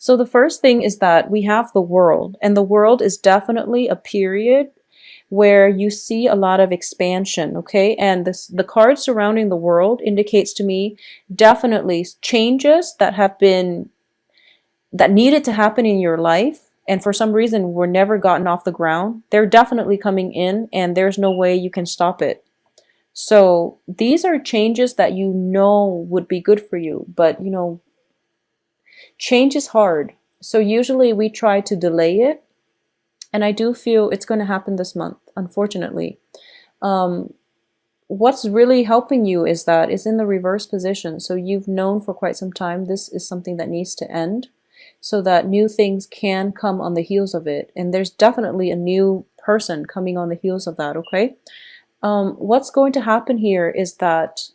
So the first thing is that we have the world, and the world is definitely a period where you see a lot of expansion, okay? And the card surrounding the world indicates to me definitely changes that needed to happen in your life, and for some reason were never gotten off the ground. They're definitely coming in, and there's no way you can stop it. So these are changes that you know would be good for you, but change is hard. So usually we try to delay it, and I do feel it's going to happen this month, unfortunately. Um, what's really helping you is that it's in the reverse position. So you've known for quite some time this is something that needs to end so that new things can come on the heels of it. And there's definitely a new person coming on the heels of that, okay? What's going to happen here is that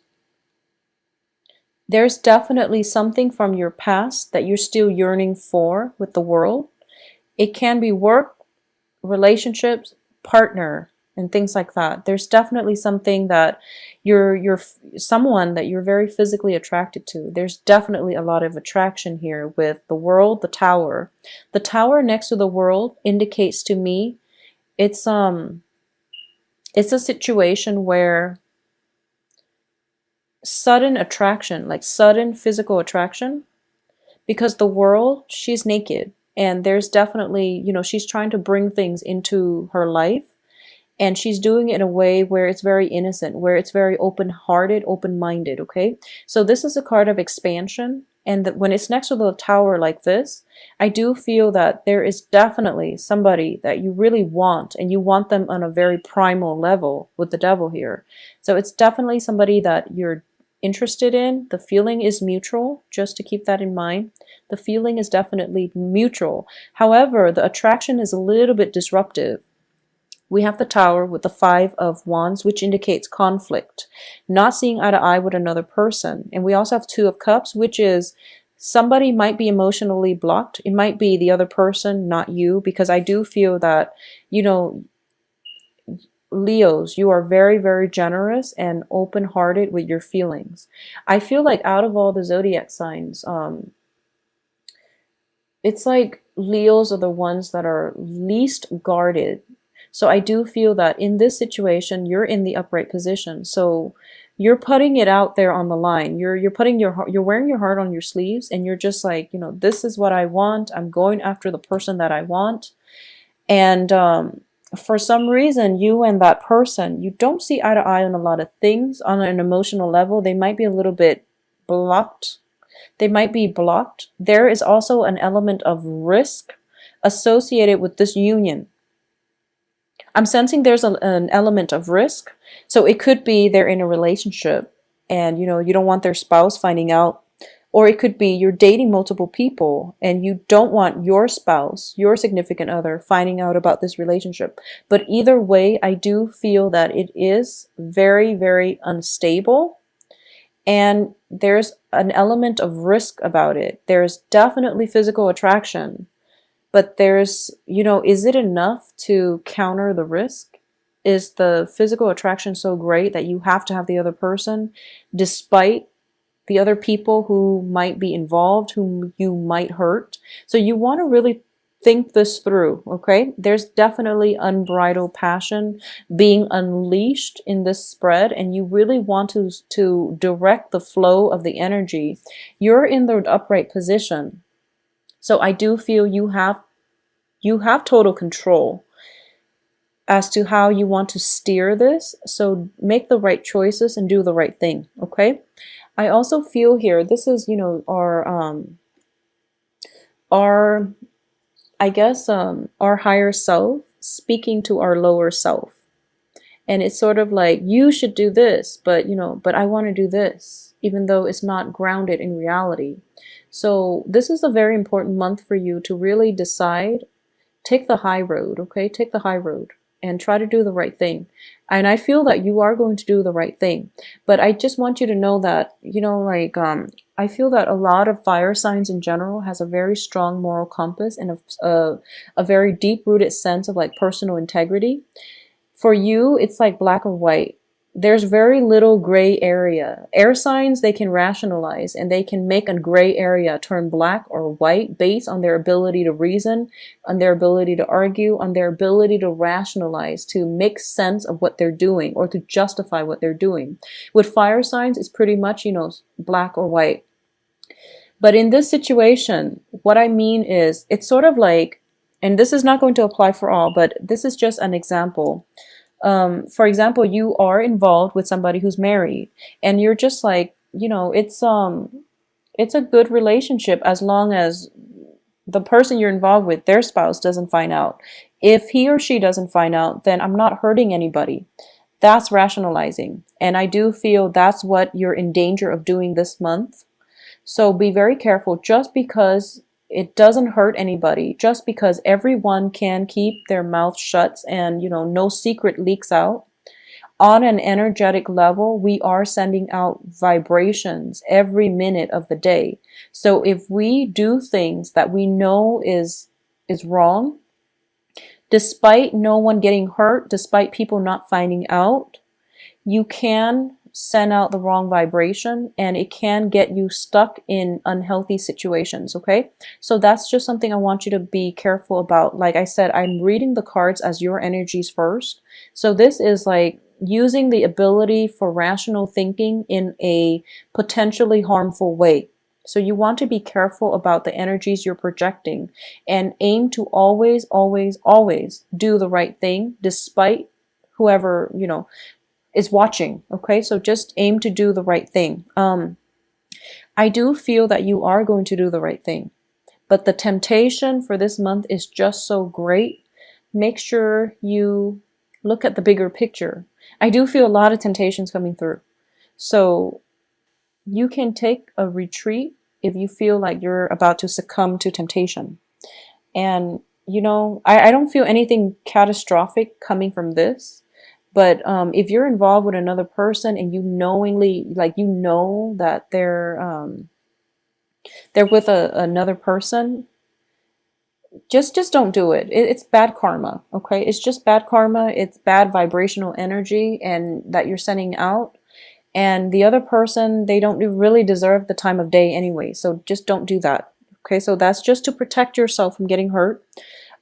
there's definitely something from your past that you're still yearning for with the world. It can be work, relationships, partner, and things like that. There's definitely something that you're someone that you're very physically attracted to. There's definitely a lot of attraction here with the world, the tower. The tower next to the world indicates to me it's a situation where sudden attraction, like sudden physical attraction, because the world, she's naked, and there's definitely, she's trying to bring things into her life, and she's doing it in a way where it's very innocent, where it's very open-hearted, open-minded, okay? So this is a card of expansion, and that when it's next to the tower like this, I do feel that there is definitely somebody that you really want, and you want them on a very primal level with the devil here. So it's definitely somebody that you're interested in. The feeling is mutual, just to keep that in mind. The feeling is definitely mutual. However, the attraction is a little bit disruptive. We have the Tower with the Five of Wands, which indicates conflict, not seeing eye to eye with another person. And we also have Two of Cups, which is somebody might be emotionally blocked. It might be the other person, not you, because I do feel that, Leos, you are very, very generous and open-hearted with your feelings. I feel like out of all the zodiac signs, it's like Leos are the ones that are least guarded. So I do feel that in this situation, you're in the upright position. So you're putting it out there on the line. You're putting you're wearing your heart on your sleeves, and you're just like, this is what I want. I'm going after the person that I want. And for some reason, you and that person, you don't see eye to eye on a lot of things on an emotional level. They might be a little bit blocked. They might be blocked. There is also an element of risk associated with this union. I'm sensing there's an element of risk. So it could be they're in a relationship and you don't want their spouse finding out. Or it could be you're dating multiple people and you don't want your spouse, your significant other, finding out about this relationship. But either way, I do feel that it is very, very unstable. And there's an element of risk about it. There's definitely physical attraction. But there's, is it enough to counter the risk? Is the physical attraction so great that you have to have the other person despite the other people who might be involved, whom you might hurt? So you want to really think this through, okay? There's definitely unbridled passion being unleashed in this spread, and you really want to direct the flow of the energy. You're in the upright position. So I do feel you have total control as to how you want to steer this. So make the right choices and do the right thing, okay? I also feel here, this is, our I guess our higher self speaking to our lower self. And it's sort of like, you should do this, but I want to do this, even though it's not grounded in reality. So this is a very important month for you to really decide. Take the high road, okay? Take the high road and try to do the right thing. And I feel that you are going to do the right thing. But I just want you to know that, I feel that a lot of fire signs in general has a very strong moral compass and a very deep-rooted sense of like personal integrity. For you, it's like black or white. there's very little gray area. Air signs, they can rationalize and they can make a gray area turn black or white based on their ability to reason, on their ability to argue, on their ability to rationalize, to make sense of what they're doing or to justify what they're doing. With fire signs, it's pretty much, black or white. But in this situation, what I mean is it's sort of like, and this is not going to apply for all, but this is just an example. For example, you are involved with somebody who's married and you're just like, it's a good relationship as long as the person you're involved with, their spouse, doesn't find out. If he or she doesn't find out, then I'm not hurting anybody. That's rationalizing. And I do feel that's what you're in danger of doing this month. So be very careful. Just because it doesn't hurt anybody, just because everyone can keep their mouth shut and, no secret leaks out, on an energetic level, we are sending out vibrations every minute of the day. So if we do things that we know is wrong, despite no one getting hurt, despite people not finding out, you can send out the wrong vibration and it can get you stuck in unhealthy situations. Okay, so that's just something I want you to be careful about. Like I said, I'm reading the cards as your energies first. So this is like using the ability for rational thinking in a potentially harmful way. So you want to be careful about the energies you're projecting and aim to always, always, always do the right thing despite whoever, is watching. Okay, so just aim to do the right thing. I do feel that you are going to do the right thing, but the temptation for this month is just so great. Make sure you look at the bigger picture. I do feel a lot of temptations coming through. So you can take a retreat if you feel like you're about to succumb to temptation. And, I don't feel anything catastrophic coming from this. But if you're involved with another person and you knowingly, like, that they're with another person, just don't do it. It's bad karma. Okay, it's just bad karma. It's bad vibrational energy, and that you're sending out. And the other person, they don't really deserve the time of day anyway. So just don't do that. Okay, so that's just to protect yourself from getting hurt.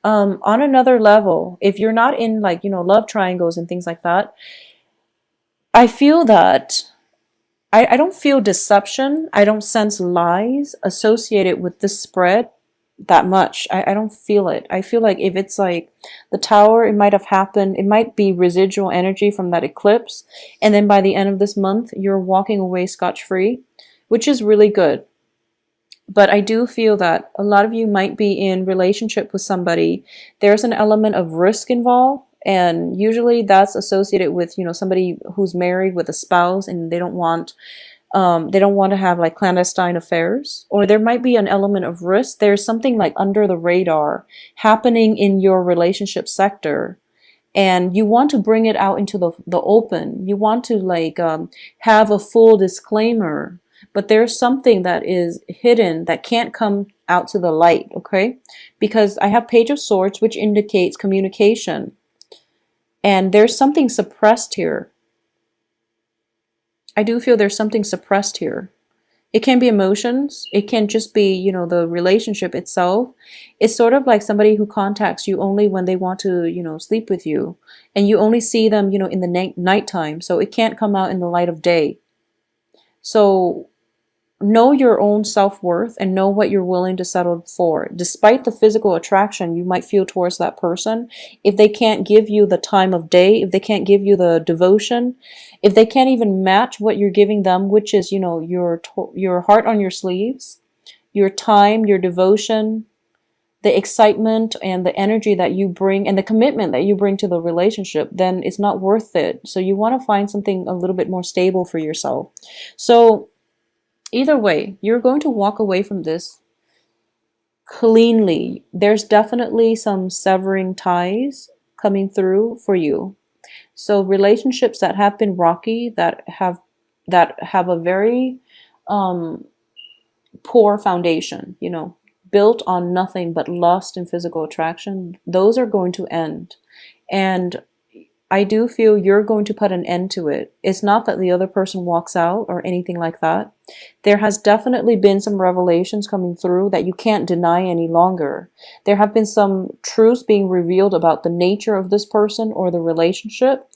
On another level, if you're not in love triangles and things like that, I feel that I don't feel deception. I don't sense lies associated with this spread that much. I don't feel it. I feel like if it's like the tower, it might have happened. It might be residual energy from that eclipse. And then by the end of this month, you're walking away scotch-free, which is really good. But I do feel that a lot of you might be in relationship with somebody. There's an element of risk involved. And usually that's associated with, somebody who's married with a spouse and they don't want to have like clandestine affairs. Or there might be an element of risk. There's something like under the radar happening in your relationship sector. And you want to bring it out into the open. You want to have a full disclaimer. But there's something that is hidden that can't come out to the light, okay? Because I have Page of Swords, which indicates communication. And there's something suppressed here. I do feel there's something suppressed here. It can be emotions. It can just be, the relationship itself. It's sort of like somebody who contacts you only when they want to, sleep with you. And you only see them, in the nighttime. So it can't come out in the light of day. So know your own self-worth and know what you're willing to settle for. Despite the physical attraction you might feel towards that person, if they can't give you the time of day, if they can't give you the devotion, if they can't even match what you're giving them, which is, your heart on your sleeves, your time, your devotion, the excitement and the energy that you bring and the commitment that you bring to the relationship, then it's not worth it. So you want to find something a little bit more stable for yourself. So either way, you're going to walk away from this cleanly. There's definitely some severing ties coming through for you. So relationships that have been rocky, that have a very poor foundation, built on nothing but lust and physical attraction, those are going to end. And I do feel you're going to put an end to it. It's not that the other person walks out or anything like that. There has definitely been some revelations coming through that you can't deny any longer. There have been some truths being revealed about the nature of this person or the relationship.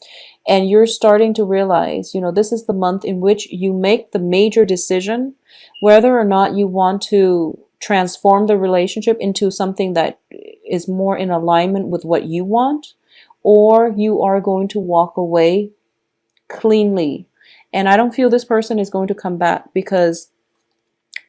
And you're starting to realize, this is the month in which you make the major decision whether or not you want to transform the relationship into something that is more in alignment with what you want, or you are going to walk away cleanly. And I don't feel this person is going to come back because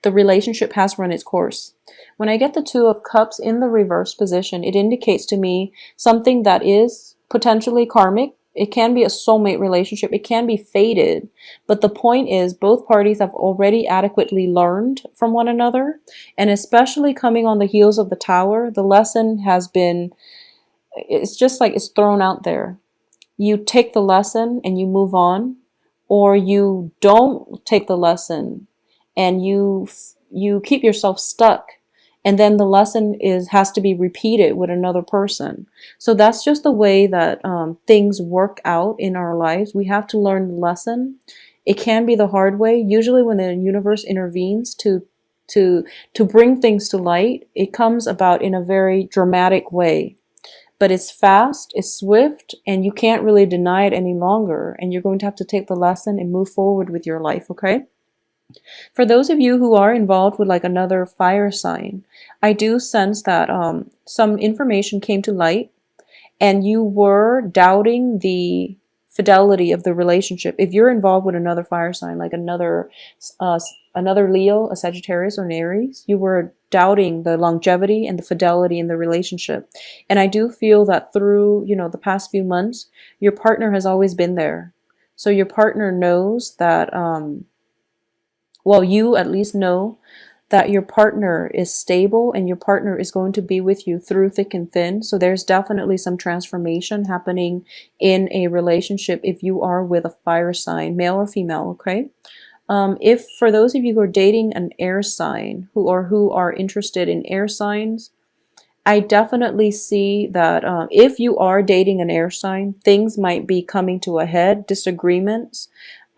the relationship has run its course. When I get the Two of Cups in the reverse position, it indicates to me something that is potentially karmic. It can be a soulmate relationship. It can be fated. But the point is, both parties have already adequately learned from one another. And especially coming on the heels of the Tower, the lesson has been, it's just like it's thrown out there. You take the lesson and you move on, or you don't take the lesson and you keep yourself stuck, and then the lesson has to be repeated with another person. So that's just the way that things work out in our lives. We have to learn the lesson. It can be the hard way. Usually when the universe intervenes to bring things to light, it comes about in a very dramatic way. But it's fast, it's swift, and you can't really deny it any longer. And you're going to have to take the lesson and move forward with your life, okay? For those of you who are involved with like another fire sign, I do sense that some information came to light and you were doubting the fidelity of the relationship. If you're involved with another fire sign, like another Leo, a Sagittarius, or an Aries, you were doubting the longevity and the fidelity in the relationship. And I do feel that through, the past few months, your partner has always been there. So your partner knows that, well, you at least know that your partner is stable and your partner is going to be with you through thick and thin. So there's definitely some transformation happening in a relationship if you are with a fire sign, male or female, okay? If for those of you who are dating an air sign who are interested in air signs, I definitely see that if you are dating an air sign, things might be coming to a head, disagreements.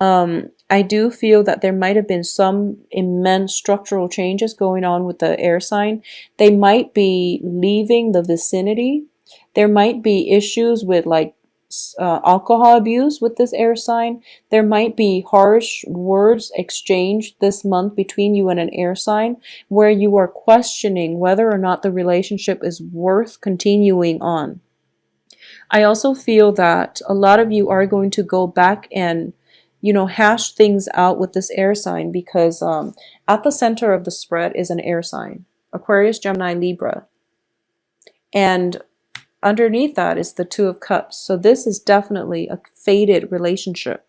I do feel that there might have been some immense structural changes going on with the air sign. They might be leaving the vicinity. There might be issues with like alcohol abuse with this air sign. There might be harsh words exchanged this month between you and an air sign where you are questioning whether or not the relationship is worth continuing on. I also feel that a lot of you are going to go back and hash things out with this air sign because at the center of the spread is an air sign, Aquarius, Gemini, Libra. And underneath that is the Two of Cups. So this is definitely a fated relationship.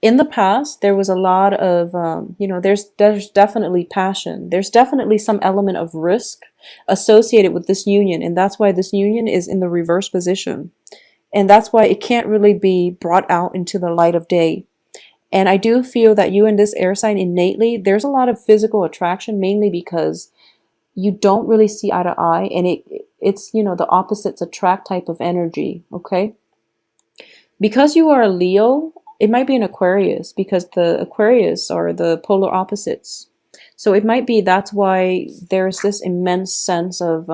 In the past, there was a lot of, there's definitely passion. There's definitely some element of risk associated with this union. And that's why this union is in the reverse position. And that's why it can't really be brought out into the light of day. And I do feel that you and this air sign innately, there's a lot of physical attraction, mainly because you don't really see eye to eye. And it's the opposites attract type of energy, okay? Because you are a Leo, it might be an Aquarius because the Aquarius are the polar opposites. So it might be that's why there's this immense sense of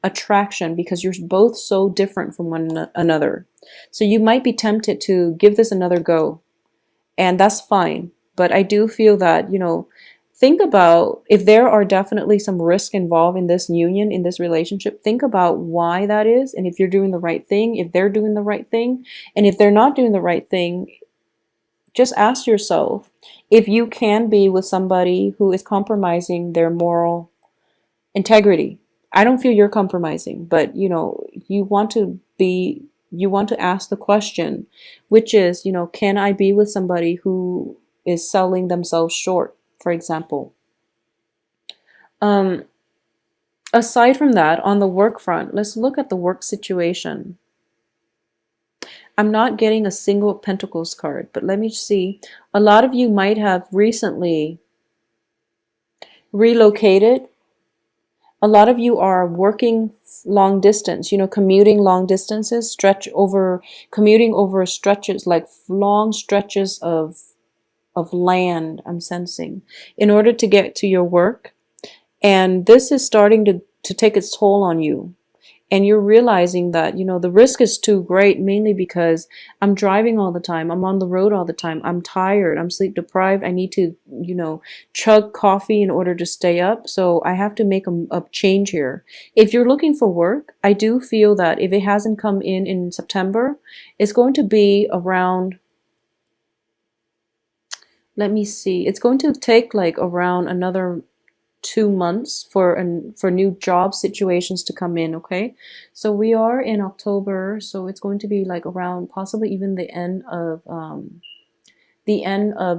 attraction because you're both so different from one another. So you might be tempted to give this another go, and that's fine. But I do feel that, think about if there are definitely some risk involved in this union, in this relationship, think about why that is, and if you're doing the right thing, if they're doing the right thing, and if they're not doing the right thing, just ask yourself if you can be with somebody who is compromising their moral integrity. I don't feel you're compromising, but you want to ask the question, which is, can I be with somebody who is selling themselves short, for example? Aside from that, on the work front, let's look at the work situation. I'm not getting a single Pentacles card, but let me see. A lot of you might have recently relocated. A lot of you are working long distance, commuting long distances, commuting over stretches, like long stretches of land, I'm sensing, in order to get to your work. And this is starting to take its toll on you. And you're realizing that, the risk is too great, mainly because I'm driving all the time. I'm on the road all the time. I'm tired. I'm sleep deprived. I need to, chug coffee in order to stay up. So I have to make a change here. If you're looking for work, I do feel that if it hasn't come in September, it's going to be around, let me see, it's going to take like around another 2 months for new job situations to come in. Okay, so we are in October, so it's going to be like around possibly even the end of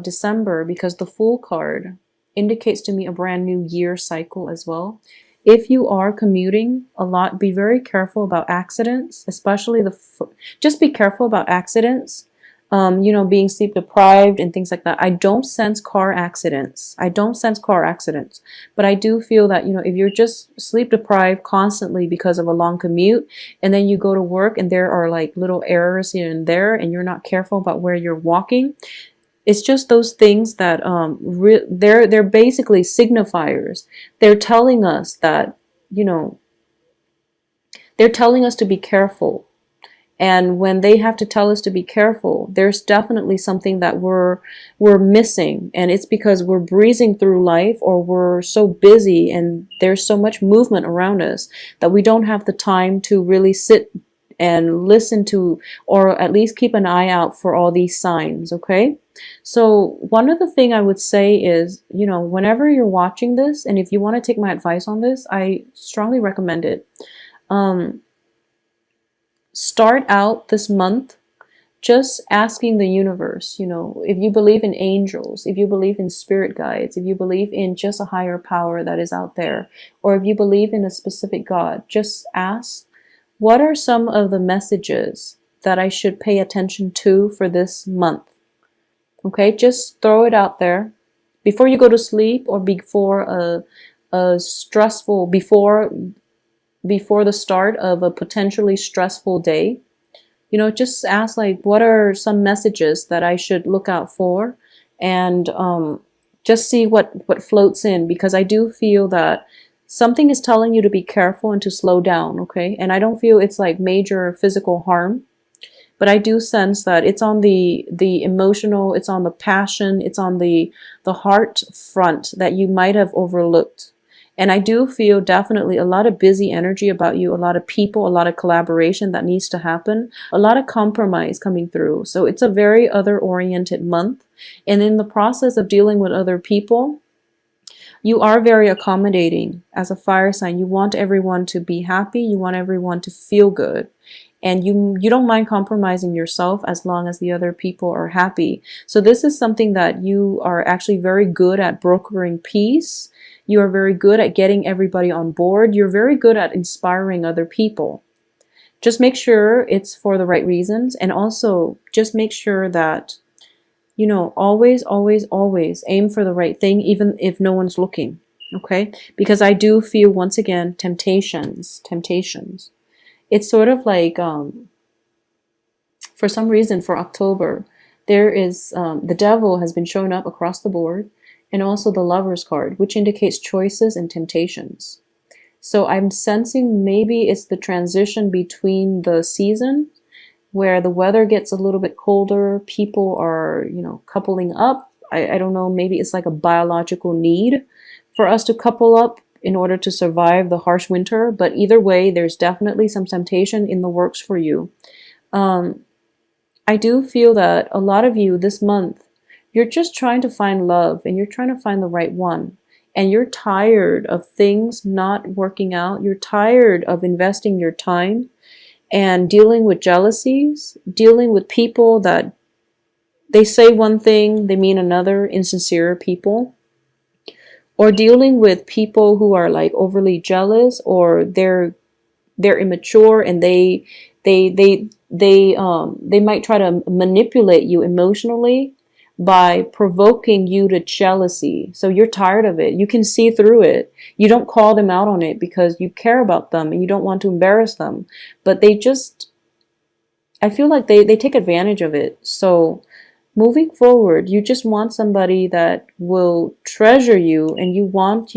December, because the Fool card indicates to me a brand new year cycle as well. If you are commuting a lot, be very careful about accidents, especially just be careful about accidents. Being sleep deprived and things like that. I don't sense car accidents. I don't sense car accidents. But I do feel that, if you're just sleep deprived constantly because of a long commute, and then you go to work and there are like little errors here and there, and you're not careful about where you're walking, it's just those things that they're basically signifiers. They're telling us that, they're telling us to be careful. And when they have to tell us to be careful, there's definitely something that we're missing. And it's because we're breezing through life, or we're so busy and there's so much movement around us that we don't have the time to really sit and listen to, or at least keep an eye out for all these signs. Okay. So one other thing I would say is, whenever you're watching this, and if you want to take my advice on this, I strongly recommend it. Start out this month just asking the universe, if you believe in angels, if you believe in spirit guides, if you believe in just a higher power that is out there, or if you believe in a specific God, just ask, what are some of the messages that I should pay attention to for this month? Okay, just throw it out there before you go to sleep, or before a stressful, before the start of a potentially stressful day. Just ask, like, what are some messages that I should look out for, and just see what floats in, because I do feel that something is telling you to be careful and to slow down. Okay, and I don't feel it's like major physical harm, but I do sense that it's on the emotional, it's on the passion, it's on the heart front that you might have overlooked. And I do feel definitely a lot of busy energy about you, a lot of people, a lot of collaboration that needs to happen, a lot of compromise coming through. So it's a very other-oriented month. And in the process of dealing with other people, you are very accommodating as a fire sign. You want everyone to be happy. You want everyone to feel good. And you don't mind compromising yourself as long as the other people are happy. So this is something that you are actually very good at, brokering peace. You are very good at getting everybody on board. You're very good at inspiring other people. Just make sure it's for the right reasons. And also just make sure that, always, always, always aim for the right thing, even if no one's looking. Okay? Because I do feel, once again, temptations. It's sort of like, for some reason, for October, there is, the devil has been showing up across the board, and also the Lover's card, which indicates choices and temptations. So I'm sensing maybe it's the transition between the season, where the weather gets a little bit colder, people are, coupling up. I don't know, maybe it's like a biological need for us to couple up in order to survive the harsh winter. But either way, there's definitely some temptation in the works for you. I do feel that a lot of you this month, you're just trying to find love, and you're trying to find the right one. And you're tired of things not working out. You're tired of investing your time and dealing with jealousies, dealing with people that they say one thing, they mean another, insincere people. Or dealing with people who are like overly jealous, or they're immature, and they might try to manipulate you emotionally, by provoking you to jealousy. So you're tired of it. You can see through it. You don't call them out on it because you care about them and you don't want to embarrass them. But they just, I feel like they take advantage of it. So moving forward, you just want somebody that will treasure you, and you want,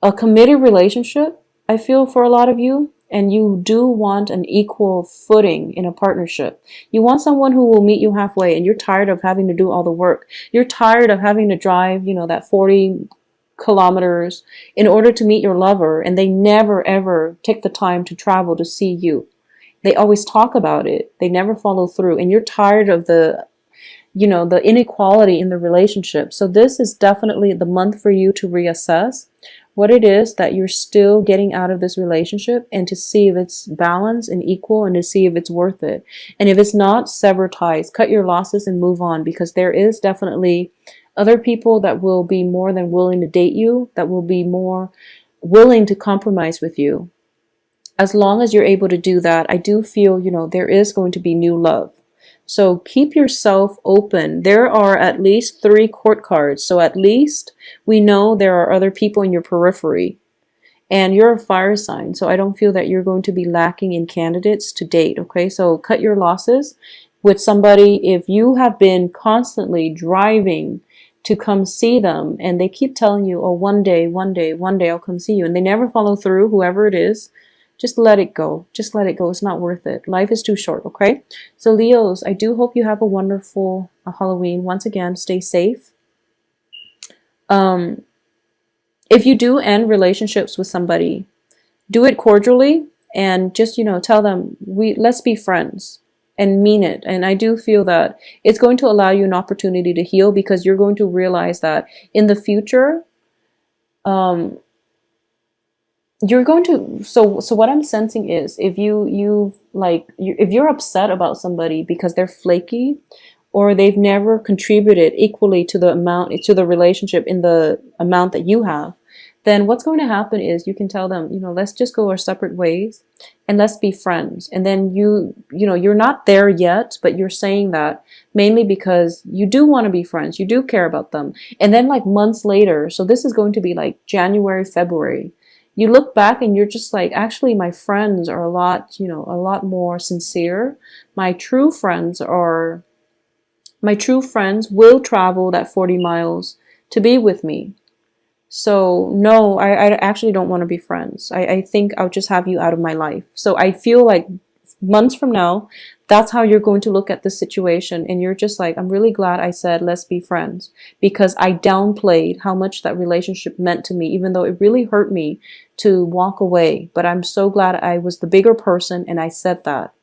a committed relationship, I feel, for a lot of you. And you do want an equal footing in a partnership. You want someone who will meet you halfway, and you're tired of having to do all the work. You're tired of having to drive, that 40 kilometers in order to meet your lover, and they never ever take the time to travel to see you. They always talk about it. They never follow through. And you're tired of the inequality in the relationship. So this is definitely the month for you to reassess what it is that you're still getting out of this relationship, and to see if it's balanced and equal, and to see if it's worth it. And if it's not, sever ties, cut your losses and move on, because there is definitely other people that will be more than willing to date you, that will be more willing to compromise with you. As long as you're able to do that, I do feel, there is going to be new love. So keep yourself open. There are at least 3 court cards. So at least we know there are other people in your periphery. And you're a fire sign. So I don't feel that you're going to be lacking in candidates to date. Okay, so cut your losses with somebody. If you have been constantly driving to come see them, and they keep telling you, oh, one day I'll come see you, and they never follow through, whoever it is, just let it go. Just let it go. It's not worth it. Life is too short, okay? So Leos, I do hope you have a wonderful Halloween. Once again, stay safe. If you do end relationships with somebody, do it cordially, and just, tell them, let's be friends, and mean it. And I do feel that it's going to allow you an opportunity to heal, because you're going to realize that in the future, you're going to, so what I'm sensing is, if if you're upset about somebody because they're flaky, or they've never contributed equally to the relationship in the amount that you have, then what's going to happen is, you can tell them, let's just go our separate ways, and let's be friends. And then you're not there yet, but you're saying that mainly because you do want to be friends, you do care about them. And then like months later, so this is going to be like January, February, you look back and you're just like, actually, my friends are a lot more sincere. My true friends will travel that 40 miles to be with me. So no, I actually don't want to be friends. I think I'll just have you out of my life. So I feel like months from now, that's how you're going to look at the situation. And you're just like, I'm really glad I said, let's be friends, because I downplayed how much that relationship meant to me, even though it really hurt me to walk away. But I'm so glad I was the bigger person and I said that.